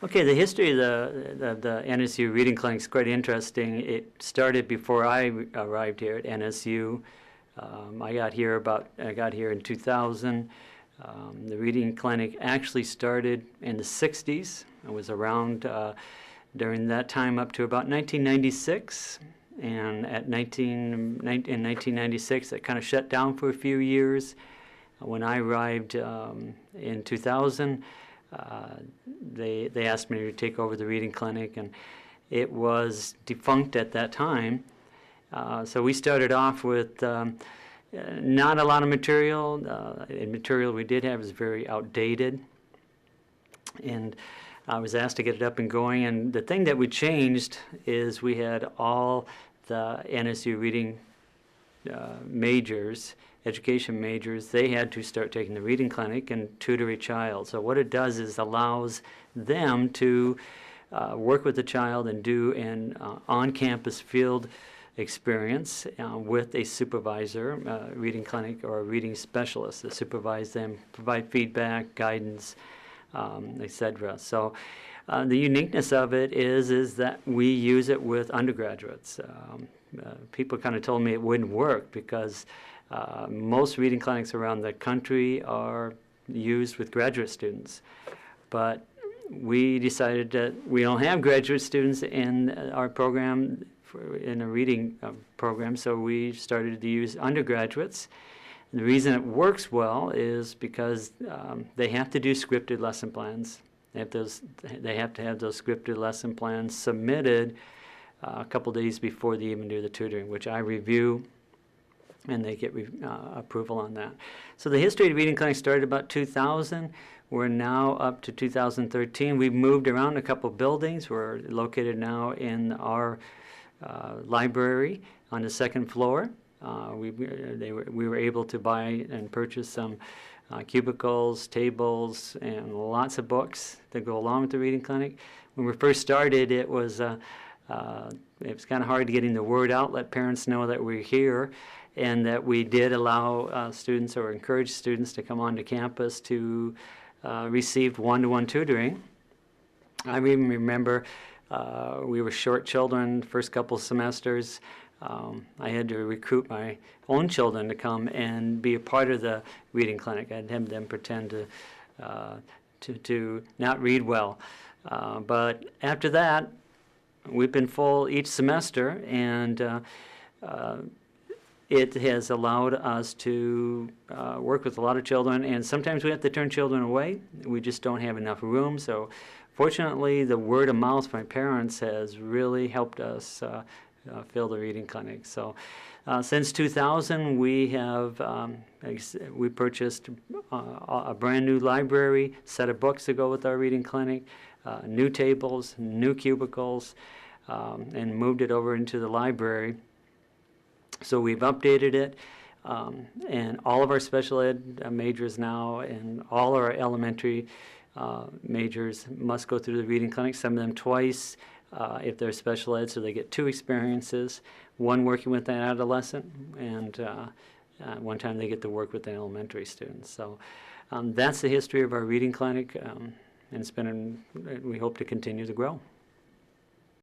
Okay, the history of the NSU Reading Clinic is quite interesting. It started before I arrived here at NSU. I got here in 2000. The Reading Clinic actually started in the 60s. I was around during that time up to about 1996. And in 1996, it kind of shut down for a few years. When I arrived in 2000, they asked me to take over the Reading Clinic, and it was defunct at that time. So we started off with not a lot of material. The material we did have was very outdated, and I was asked to get it up and going. And the thing that we changed is we had all the NSU reading majors, education majors, they had to start taking the Reading Clinic and tutor a child. So what it does is allows them to work with the child and do an on-campus field experience with a supervisor, Reading Clinic or a reading specialist to supervise them, provide feedback, guidance, etc. So the uniqueness of it is that we use it with undergraduates. People kind of told me it wouldn't work because most reading clinics around the country are used with graduate students. But we decided that we don't have graduate students in our program, in a reading program, so we started to use undergraduates. And the reason it works well is because they have to do scripted lesson plans. They have to have those scripted lesson plans submitted a couple days before they even do the tutoring, which I review, and they get approval on that. So the history of the Reading Clinic started about 2000. We're now up to 2013. We've moved around a couple buildings. We're located now in our library on the second floor. We were able to buy and purchase some cubicles, tables, and lots of books that go along with the Reading Clinic. When we first started, it was kind of hard to getting the word out, let parents know that we're here, and that we did allow students or encourage students to come onto campus to receive one-to-one tutoring. I even remember we were short children first couple semesters. I had to recruit my own children to come and be a part of the Reading Clinic. I'd have them pretend to not read well. But after that, we've been full each semester, and it has allowed us to work with a lot of children, and sometimes we have to turn children away. We just don't have enough room. So fortunately, the word of mouth from my parents has really helped us fill the Reading Clinic. So since 2000, we have we purchased a brand new library, set of books to go with our Reading Clinic, new tables, new cubicles, and moved it over into the library. So we've updated it, and all of our special ed majors now and all our elementary majors must go through the Reading Clinic, some of them twice if they're special ed, so they get 2 experiences, one working with an adolescent, and one time they get to work with an elementary student. So that's the history of our Reading Clinic, and we hope to continue to grow.